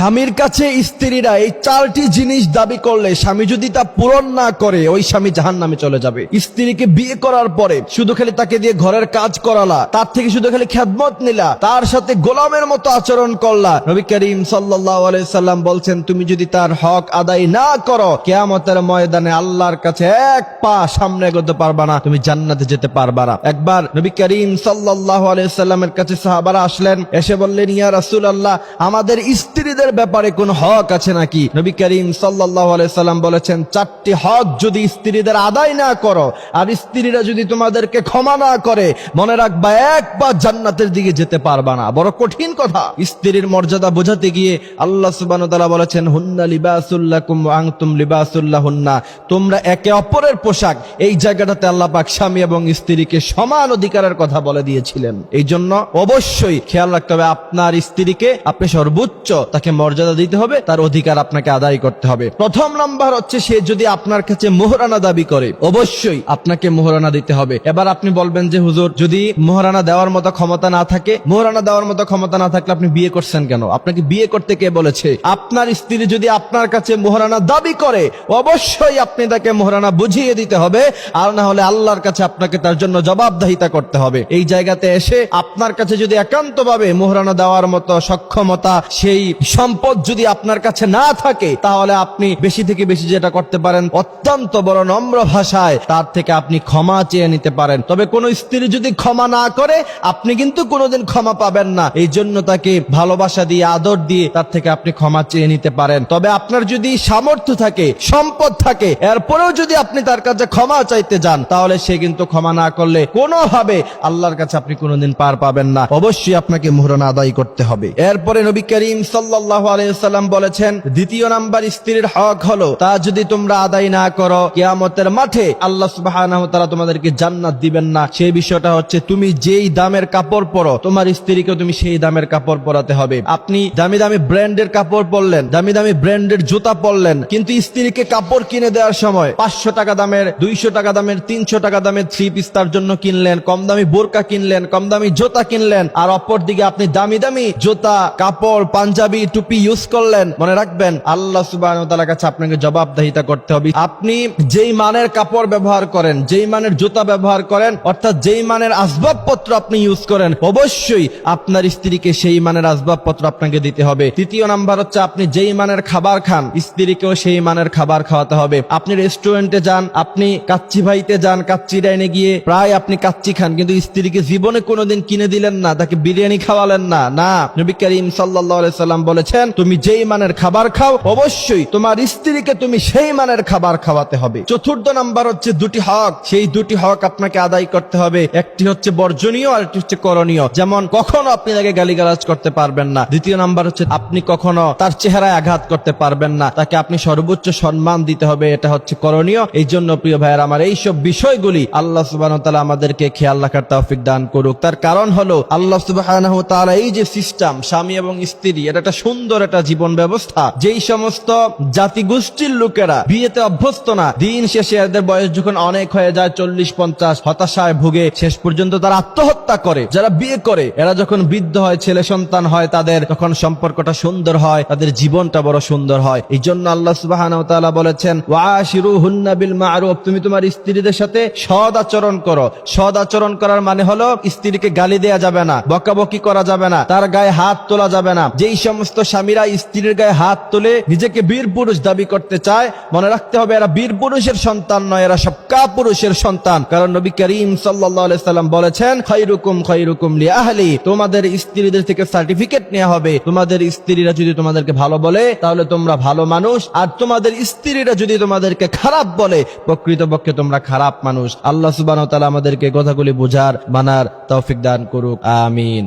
স্বামীর কাছে স্ত্রীরা এই চারটি জিনিস দাবি করলে স্বামী যদি তা পূরণ না করে ওই স্বামী জাহান্নামে চলে যাবে। স্ত্রীকে বিয়ে করার পরে শুধু খালি তাকে দিয়ে ঘরের কাজ করালা, তার থেকে শুধু খালি খেদমত নিলা, তার সাথে গোলামের মতো আচরণ করলা, নবী করিম সাল্লাল্লাহু আলাইহি সাল্লাম বলছেন তুমি যদি তার হক আদায় না করো কিয়ামতের ময়দানে আল্লাহর কাছে এক পা সামনে এগোতে পারবা না, তুমি জান্নাতে যেতে পারবা না। একবার নবী করিম সাল্লাল্লাহু আলাইহি সাল্লামের কাছে সাহাবারা আসলেন, এসে বললেন ইয়া রাসূলুল্লাহ আমাদের স্ত্রীদের ব্যাপারে কোন হক আছে নাকি? নবী করিম সাল্লাল্লাহু আলাইহি সাল্লাম বলেছেন চারটি হক যদি স্ত্রীদের আদায় না করো আর স্ত্রীরা যদি তোমাদেরকে ক্ষমা না করে মনে রাখবা এক পা জান্নাতের দিকে যেতে পারবা না। বড় কঠিন কথা। স্ত্রীর মর্যাদা বোঝাতে গিয়ে আল্লাহ সুবহানাহু ওয়া তাআলা বলেছেন হুন্না লিবাসুল লাকুম ওয়া আনতুম লিবাসুল লাহুন্না, তোমরা একে অপরের পোশাক। এই জায়গাটাতে আল্লাহ পাক স্বামী এবং স্ত্রীকে সমান অধিকারের কথা বলে দিয়েছিলেন। এই জন্য অবশ্যই খেয়াল রাখতে হবে আপনার স্ত্রীকে আপনি সর্বোচ্চ তাকে মর্যাদা দিতে হবে, তার অধিকার আপনাকে আদায় করতে হবে। প্রথম নাম্বার হচ্ছে সে যদি আপনার কাছে মোহরানা দাবি করে অবশ্যই আপনাকে মোহরানা দিতে হবে। এবার আপনি বলবেন যে হুজুর যদি মোহরানা দেওয়ার মতো ক্ষমতা না থাকে, মোহরানা দেওয়ার মতো ক্ষমতা না থাকলে আপনি বিয়ে করছেন কেন? আপনাকে বিয়ে করতে কে বলেছে? আপনার স্ত্রী যদি আপনার কাছে মোহরানা দাবি করে অবশ্যই আপনি তাকে মোহরানা বুঝিয়ে দিতে হবে, আর না হলে আল্লাহর কাছে আপনাকে তার জন্য জবাবদিহিতা করতে হবে। এই জায়গাতে এসে আপনার কাছে যদি একান্তভাবে মোহরানা দেওয়ার মতো সক্ষমতা সেই সম্পদ যদি আপনার কাছে না থাকে তাহলে আপনি বেশি থেকে বেশি যেটা করতে পারেন অত্যন্ত বড় নম্র ভাষায় তার থেকে আপনি ক্ষমা চেয়ে নিতে পারেন। তবে কোন স্ত্রী যদি ক্ষমা না করে আপনি কিন্তু কোনোদিন ক্ষমা পাবেন না। এই জন্য তাকে ভালোবাসা দিয়ে আদর দিয়ে তার থেকে আপনি ক্ষমা চেয়ে নিতে পারেন। তবে আপনার যদি সামর্থ্য থাকে সম্পদ থাকে এরপরেও যদি আপনি তার কাছে ক্ষমা চাইতে যান তাহলে সে কিন্তু ক্ষমা না করলে কোনোভাবে আল্লাহর কাছে আপনি কোনোদিন পার পাবেন না। অবশ্যই আপনাকে মোহরানা আদায় করতে হবে। এরপরে নবী করিম সাল্লাল্লাহু আলাইহি ওয়াসাল্লাম বলেছেন দ্বিতীয় নাম্বার স্ত্রীর হক হলো তা যদি তোমরা আদায় না করো কিয়ামতের মাঠে আল্লাহ সুবহানাহু ওয়া তাআলা তোমাদেরকে জান্নাত দিবেন না। সেই বিষয়টা হচ্ছে তুমি যেই দামের কাপড় পরো তোমার স্ত্রীকে তুমি সেই দামের কাপড় পরাতে হবে। আপনি দামি দামি ব্র্যান্ডের কাপড় পরলেন, দামি দামি ব্র্যান্ডের জুতা পরলেন, কিন্তু স্ত্রীকে কাপড় কিনে দেওয়ার সময় 500 টাকা দামের, 200 টাকা দামের, 300 টাকা দামের থ্রি পিস তার জন্য কিনলেন, কম দামি বোরকা কিনলেন, কম দামি জুতা কিনলেন, আর অপর দিকে আপনি দামি দামি জুতা কাপড় পাঞ্জাবি টুপি ইউজ করলেন। মনে রাখবেন আল্লাহ সুবহানাহু ওয়া তাআলার কাছে আপনাকে জবাবদিহিতা করতে হবে। আপনি যেই মানের কাপড় ব্যবহার করেন, যেই মানের জুতা ব্যবহার করেন, অর্থাৎ যেই মানের আসবাবপত্র আপনি ইউজ করেন অবশ্যই আপনার স্ত্রীকে সেই মানের আসবাবপত্র আপনাকে দিতে হবে। তৃতীয় নাম্বার হচ্ছে আপনি যেই মানের খাবার খান স্ত্রীকেও সেই মানের খাবার খাওয়াতে হবে। আপনি রেস্টুরেন্টে যান, আপনি কাচ্চি ভাইতে যান, কাচ্চি ডাইনে গিয়ে প্রায় আপনি কাচ্চি খান, কিন্তু স্ত্রীকে জীবনে কোনোদিন কিনে দিলেন না, তাকে বিরিয়ানি খাওয়ালেন না। না, নবী করিম সাল্লাল্লাহু আলাইহি সাল্লাম বলেছেন তুমি যেই মানের খাবার খাও অবশ্যই তোমার স্ত্রীকে তুমি সেই মানের খাবার খাওয়াতে হবে। চতুর্থ নাম্বার হচ্ছে দুটি হক, সেই দুটি হক আপনাকে আদায় করতে হবে। একটি হচ্ছে বর্জনীয় আর একটি হচ্ছে করণীয়। যেমন কখনো আপনি তাকে গালিগালাজ করতে পারবেন না। দ্বিতীয় নাম্বার হচ্ছে আপনি কখনো তার চেহারায় আঘাত করতে পারবেন না, তাকে আপনি সর্বোচ্চ সম্মান দিতে হবে, এটা হচ্ছে করণীয়। এই জন্য প্রিয় ভাইয়েরা আমার এইসব বিষয়গুলি আল্লাহ সুবহানাহু ওয়া তাআলা আমাদেরকে খেয়াল রাখার তৌফিক দান করুক। তার কারণ হলো আল্লাহ সুবহানাহু ওয়া তাআলা এই যে সিস্টেম স্বামী এবং স্ত্রী, এটা একটা সুন্দর একটা জীবন ব্যবস্থা। যেই সমস্ত জাতিগোষ্ঠীর লোকেরা বিয়েতে অভ্যস্ত না, দিন শেষে এদের বয়স যখন অনেক হয়ে যায় 40-50 হতাশায় ভুগে শেষ পর্যন্ত তারা আত্মহত্যা করে। যারা বিয়ে করে এরা যখন বৃদ্ধ হয়, ছেলে সন্তান হয় তাদের, তখন সম্পর্কটা সুন্দর হয়, তাদের জীবনটা বড় সুন্দর হয়। এই জন্য আল্লাহ সুবহানাহু ওয়া তাআলা বলেছেন ওয়াশিরুহুন্না বিল মা'রুফ, তুমি তোমার স্ত্রীদের সাথে সৎ আচরণ করো। সৎ আচরণ করার মানে হলো স্ত্রীকে গালি দেয়া যাবে না, বকাবকি করা যাবে না, তার গায়ে হাত তোলা যাবে না। যেই সমস্ত স্বামীরা স্ত্রীর গায়ে হাত তুলে নিজেকে বীর পুরুষ দাবি করতে চায় মনে রাখতে হবে এরা বীর পুরুষের সন্তান নয়, এরা সব কাপুরুষের সন্তান। কারণ নবী করিম সাল্লাল্লাহু আলাইহি সাল্লাম বলেছেন খায়রুকুম লিআহলি, তোমাদের স্ত্রীদের থেকে সার্টিফিকেট নেওয়া হবে। তোমাদের স্ত্রীরা যদি তোমাদেরকে ভালো বলে তাহলে তোমরা ভালো মানুষ, আর তোমাদের স্ত্রীরা যদি তোমাদেরকে খারাপ বলে প্রকৃতপক্ষে তোমরা খারাপ মানুষ। আল্লাহ সুবহানাহু ওয়া তাআলা আমাদেরকে কথাগুলি বোঝার মানার তৌফিক দান করুক, আমিন।